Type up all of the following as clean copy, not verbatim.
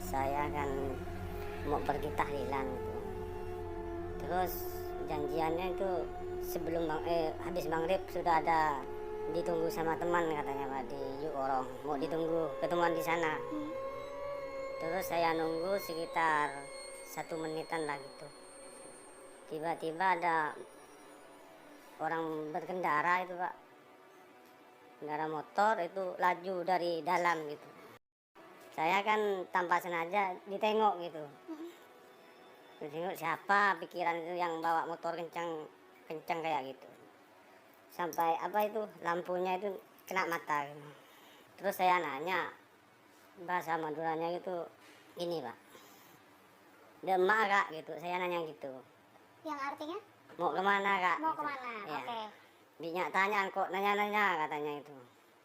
saya kan mau pergi tahlilan gitu. Terus janjiannya itu sebelum habis maghrib sudah ada ditunggu sama teman katanya Pak di Yukorong, mau ditunggu ketemuan di sana. Terus saya nunggu sekitar 1 menitan lah gitu. Tiba-tiba ada orang berkendara itu Pak, kendaraan motor itu laju dari dalam gitu. Saya kan tanpa sengaja ditengok gitu. Ditengok siapa, pikiran itu yang bawa motor kencang kayak gitu. Sampai apa itu lampunya itu kena mata gitu. Terus saya nanya, bahasa Maduranya itu ini Pak, demak Kak gitu. Saya nanya gitu. Yang artinya? Mau kemana Kak? Mau gitu. kemana? Ya. Oke. Minyak tanya kok nanya-nanya katanya itu.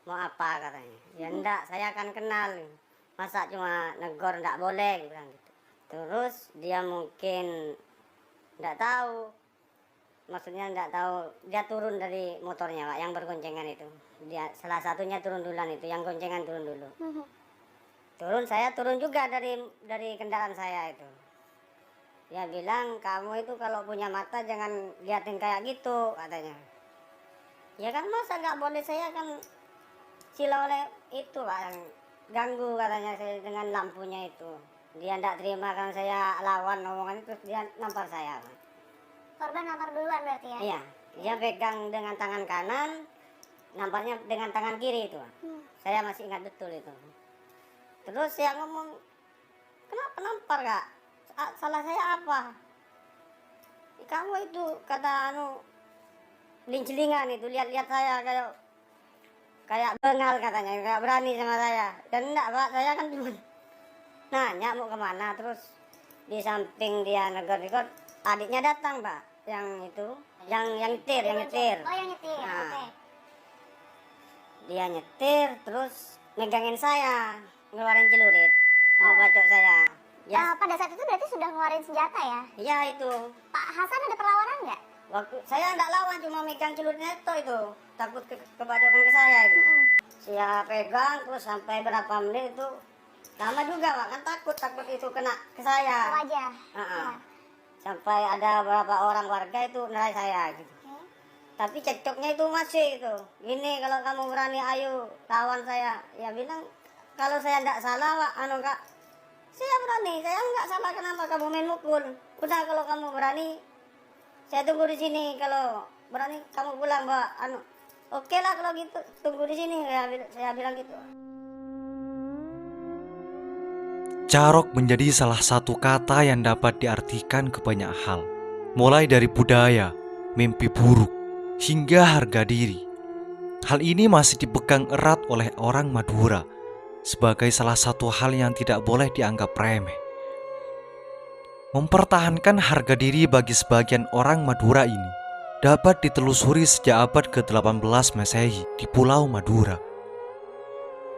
Mau apa katanya? Ya enggak, saya akan kenal. Masa cuma negor enggak boleh bilang gitu. Terus dia mungkin enggak tahu. Maksudnya enggak tahu, dia turun dari motornya Pak yang bergoncengan itu. Dia salah satunya turun duluan itu, yang goncengan turun dulu. Turun, saya turun juga dari kendaraan saya itu. Dia bilang, kamu itu kalau punya mata jangan liatin kayak gitu katanya. Ya kan masa nggak boleh, saya kan silau oleh itu Pak, yang ganggu katanya saya dengan lampunya itu. Dia tidak terima kan saya lawan omongan itu, dia nampar saya. Korban nampar duluan berarti ya? Iya, dia pegang dengan tangan kanan, namparnya dengan tangan kiri itu. Saya masih ingat betul itu. Terus saya ngomong, kenapa nampar Kak? Salah saya apa? Kamu itu kata lincelingan itu, lihat-lihat saya kayak bengal katanya, kayak berani sama saya. Dan enggak Pak, saya kan cuma nanya mau kemana. Terus di samping dia negor-negor, adiknya datang Pak, yang itu, yang nyetir. Oh yang nyetir, Nah, oke. dia nyetir terus megangin saya, ngeluarin celurit, mau bacok saya. Ya, Pada saat itu berarti sudah ngeluarin senjata ya? iya itu. Pak Hasan ada perlawanan nggak? Waktu saya enggak lawan, cuma megang celuritnya itu, takut kebacokan ke saya itu. Saya pegang terus sampai berapa menit itu lama juga Pak, kan takut itu kena ke saya. Wajah. Ya. Sampai ada beberapa orang warga itu nerai saya gitu. Tapi cekcoknya itu masih itu. Gini, kalau kamu berani ayo lawan saya. Ya bilang kalau saya enggak salah Pak, Kak. Saya berani, saya enggak salah, kenapa kamu main mukul? Udah kalau kamu berani, saya tunggu di sini. Kalau berani kamu pulang Mbak. Oke lah kalau gitu, tunggu di sini. Saya bilang gitu. Carok menjadi salah satu kata yang dapat diartikan ke banyak hal, mulai dari budaya, mimpi buruk, hingga harga diri. Hal ini masih dipegang erat oleh orang Madura sebagai salah satu hal yang tidak boleh dianggap remeh. Mempertahankan harga diri bagi sebagian orang Madura ini dapat ditelusuri sejak abad ke-18 Masehi di Pulau Madura.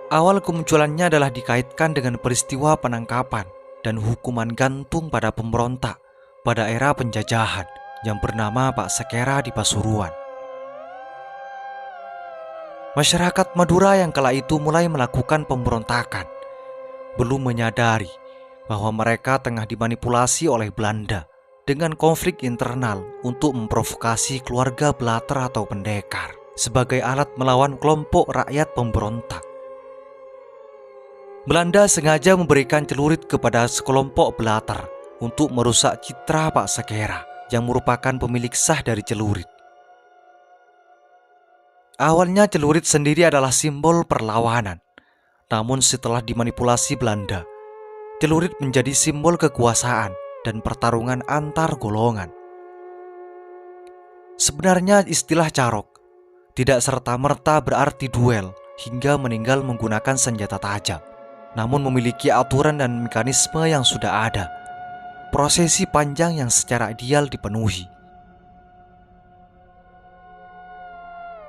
Awal kemunculannya adalah dikaitkan dengan peristiwa penangkapan dan hukuman gantung pada pemberontak pada era penjajahan yang bernama Pak Sekera di Pasuruan. Masyarakat Madura yang kala itu mulai melakukan pemberontakan, belum menyadari bahwa mereka tengah dimanipulasi oleh Belanda dengan konflik internal untuk memprovokasi keluarga Blatter atau pendekar sebagai alat melawan kelompok rakyat pemberontak. Belanda sengaja memberikan celurit kepada sekelompok Blatter untuk merusak citra Pak Sekera yang merupakan pemilik sah dari celurit. Awalnya celurit sendiri adalah simbol perlawanan, namun setelah dimanipulasi Belanda, celurit menjadi simbol kekuasaan dan pertarungan antar golongan. Sebenarnya istilah carok tidak serta-merta berarti duel hingga meninggal menggunakan senjata tajam, namun memiliki aturan dan mekanisme yang sudah ada, prosesi panjang yang secara ideal dipenuhi.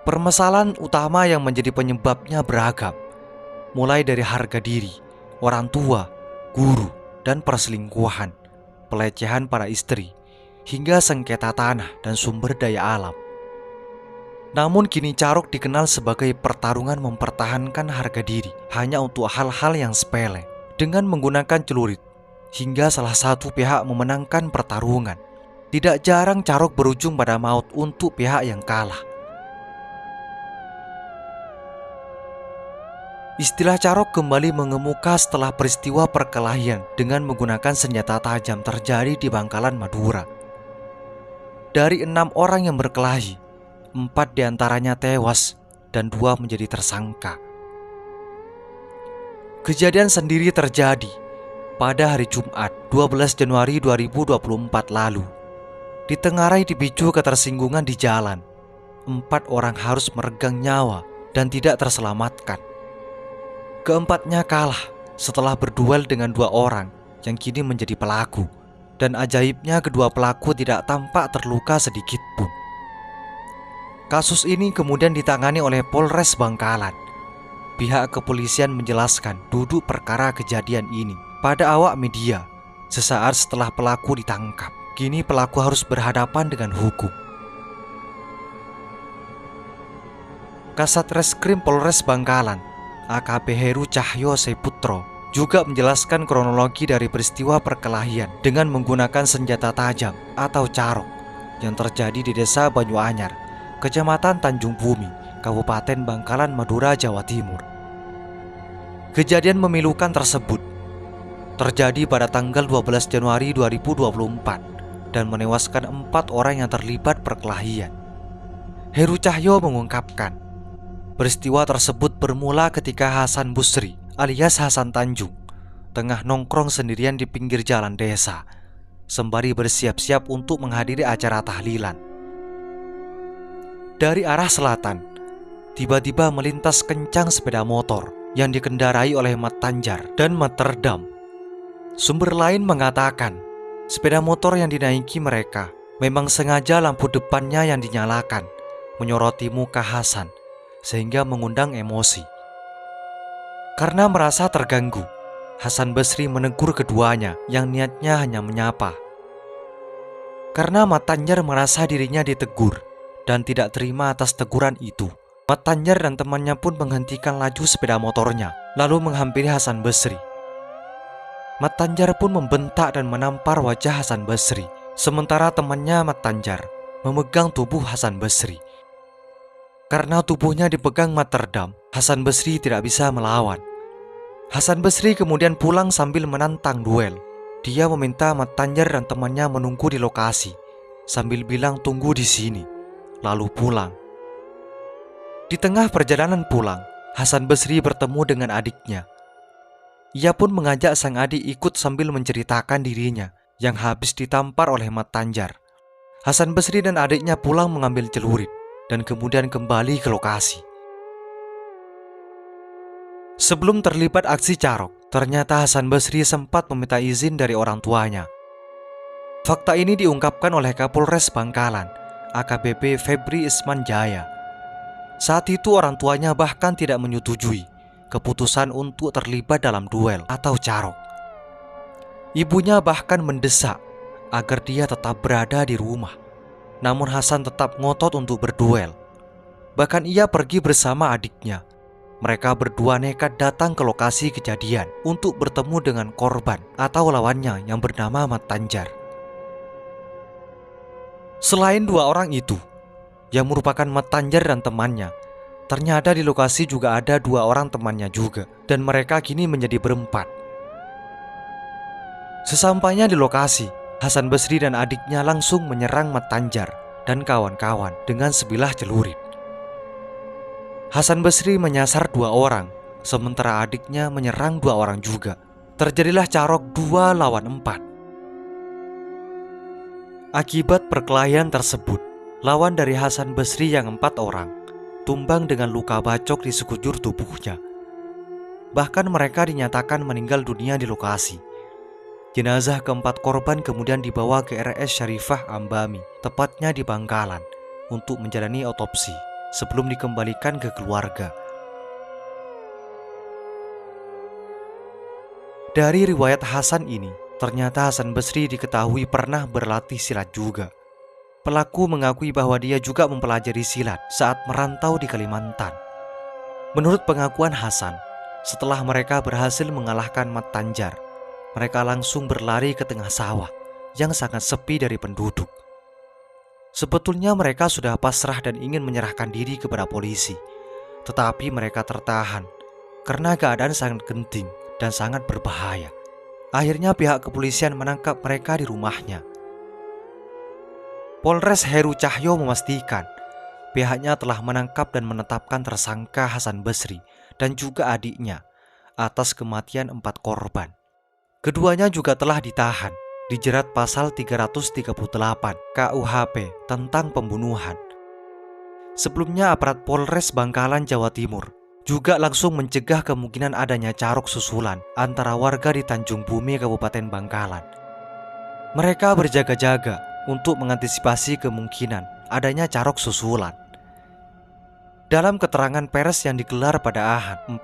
Permasalahan utama yang menjadi penyebabnya beragam, mulai dari harga diri, orang tua, guru, dan perselingkuhan, pelecehan para istri, hingga sengketa tanah dan sumber daya alam. Namun kini carok dikenal sebagai pertarungan mempertahankan harga diri hanya untuk hal-hal yang sepele dengan menggunakan celurit, hingga salah satu pihak memenangkan pertarungan. Tidak jarang carok berujung pada maut untuk pihak yang kalah. Istilah carok kembali mengemuka setelah peristiwa perkelahian dengan menggunakan senjata tajam terjadi di Bangkalan, Madura. Dari 6 orang yang berkelahi, 4 diantaranya tewas dan 2 menjadi tersangka. Kejadian sendiri terjadi pada hari Jumat 12 Januari 2024 lalu. Ditengarai dipicu ketersinggungan di jalan, 4 orang harus meregang nyawa dan tidak terselamatkan. Keempatnya kalah setelah berduel dengan 2 orang yang kini menjadi pelaku. Dan ajaibnya kedua pelaku tidak tampak terluka sedikit pun. Kasus ini kemudian ditangani oleh Polres Bangkalan. Pihak kepolisian menjelaskan duduk perkara kejadian ini pada awak media sesaat setelah pelaku ditangkap. Kini pelaku harus berhadapan dengan hukum. Kasat Reskrim Polres Bangkalan, AKP Heru Cahyo Seputro, juga menjelaskan kronologi dari peristiwa perkelahian dengan menggunakan senjata tajam atau carok yang terjadi di Desa Banyuanyar, Kecamatan Tanjung Bumi, Kabupaten Bangkalan, Madura, Jawa Timur. Kejadian memilukan tersebut terjadi pada tanggal 12 Januari 2024 dan menewaskan 4 orang yang terlibat perkelahian. Heru Cahyo mengungkapkan, peristiwa tersebut bermula ketika Hasan Busri alias Hasan Tanjung tengah nongkrong sendirian di pinggir jalan desa sembari bersiap-siap untuk menghadiri acara tahlilan. Dari arah selatan, tiba-tiba melintas kencang sepeda motor yang dikendarai oleh Mat Tanjar dan Mat Terdam. Sumber lain mengatakan, sepeda motor yang dinaiki mereka memang sengaja lampu depannya yang dinyalakan menyoroti muka Hasan sehingga mengundang emosi. Karena merasa terganggu, Hasan Basri menegur keduanya yang niatnya hanya menyapa. Karena Mat Tanjar merasa dirinya ditegur dan tidak terima atas teguran itu, Mat Tanjar dan temannya pun menghentikan laju sepeda motornya lalu menghampiri Hasan Basri. Mat Tanjar pun membentak dan menampar wajah Hasan Basri, sementara temannya Mat Tanjar memegang tubuh Hasan Basri. Karena tubuhnya dipegang Mat Terdam, Hasan Basri tidak bisa melawan. Hasan Basri kemudian pulang sambil menantang duel. Dia meminta Mat Tanjar dan temannya menunggu di lokasi sambil bilang tunggu di sini, lalu pulang. Di tengah perjalanan pulang, Hasan Basri bertemu dengan adiknya. Ia pun mengajak sang adik ikut sambil menceritakan dirinya yang habis ditampar oleh Mat Tanjar. Hasan Basri dan adiknya pulang mengambil celurit dan kemudian kembali ke lokasi. Sebelum terlibat aksi carok, ternyata Hasan Basri sempat meminta izin dari orang tuanya. Fakta ini diungkapkan oleh Kapolres Bangkalan, AKBP Febri Isman Jaya. Saat itu orang tuanya bahkan tidak menyetujui keputusan untuk terlibat dalam duel atau carok. Ibunya bahkan mendesak agar dia tetap berada di rumah. Namun Hasan tetap ngotot untuk berduel. Bahkan ia pergi bersama adiknya. Mereka berdua nekat datang ke lokasi kejadian untuk bertemu dengan korban atau lawannya yang bernama Mat Tanjar. Selain 2 orang itu, yang merupakan Mat Tanjar dan temannya, ternyata di lokasi juga ada 2 orang temannya juga, dan mereka kini menjadi berempat. Sesampainya di lokasi, Hasan Basri dan adiknya langsung menyerang Mat Tanjar dan kawan-kawan dengan sebilah celurit. Hasan Basri menyasar 2 orang, sementara adiknya menyerang 2 orang juga. Terjadilah carok 2 lawan 4. Akibat perkelahian tersebut, lawan dari Hasan Basri yang 4 orang tumbang dengan luka bacok di sekujur tubuhnya. Bahkan mereka dinyatakan meninggal dunia di lokasi. Jenazah keempat korban kemudian dibawa ke RS Syarifah Ambami, tepatnya di Bangkalan, untuk menjalani otopsi sebelum dikembalikan ke keluarga. Dari riwayat Hasan ini, ternyata Hasan Basri diketahui pernah berlatih silat juga. Pelaku mengakui bahwa dia juga mempelajari silat saat merantau di Kalimantan. Menurut pengakuan Hasan, Setelah mereka berhasil mengalahkan Mat Tanjar, mereka langsung berlari ke tengah sawah yang sangat sepi dari penduduk. Sebetulnya mereka sudah pasrah dan ingin menyerahkan diri kepada polisi, tetapi mereka tertahan karena keadaan sangat genting dan sangat berbahaya. Akhirnya pihak kepolisian menangkap mereka di rumahnya. Polres Heru Cahyo memastikan pihaknya telah menangkap dan menetapkan tersangka Hasan Basri dan juga adiknya atas kematian 4 korban. Keduanya juga telah ditahan, dijerat pasal 338 KUHP tentang pembunuhan. Sebelumnya aparat Polres Bangkalan, Jawa Timur juga langsung mencegah kemungkinan adanya carok susulan antara warga di Tanjung Bumi, Kabupaten Bangkalan. Mereka berjaga-jaga untuk mengantisipasi kemungkinan adanya carok susulan. Dalam keterangan pers yang digelar pada Ahad 14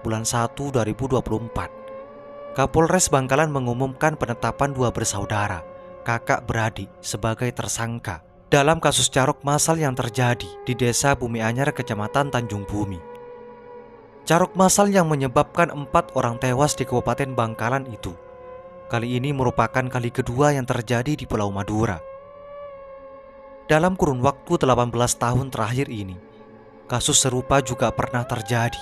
bulan 1 2024, Kapolres Bangkalan mengumumkan penetapan 2 bersaudara, kakak beradik sebagai tersangka dalam kasus carok massal yang terjadi di Desa Bumi Anyar, Kecamatan Tanjung Bumi. Carok massal yang menyebabkan 4 orang tewas di Kabupaten Bangkalan itu kali ini merupakan kali kedua yang terjadi di Pulau Madura. Dalam kurun waktu 18 tahun terakhir ini, kasus serupa juga pernah terjadi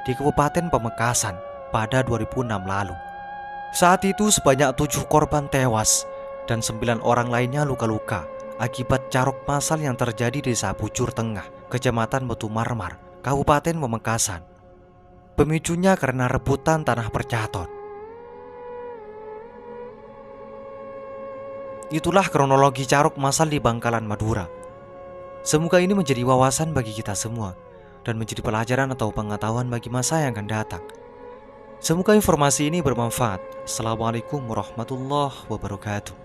di Kabupaten Pamekasan pada 2006 lalu. Saat itu sebanyak 7 korban tewas dan 9 orang lainnya luka-luka akibat carok massal yang terjadi di Desa Pucur Tengah, Kecamatan Batu Marmar, Kabupaten Pamekasan. Pemicunya karena rebutan tanah percaton. Itulah kronologi carok massal di Bangkalan, Madura. Semoga ini menjadi wawasan bagi kita semua dan menjadi pelajaran atau pengetahuan bagi masa yang akan datang. Semoga informasi ini bermanfaat. Assalamualaikum warahmatullahi wabarakatuh.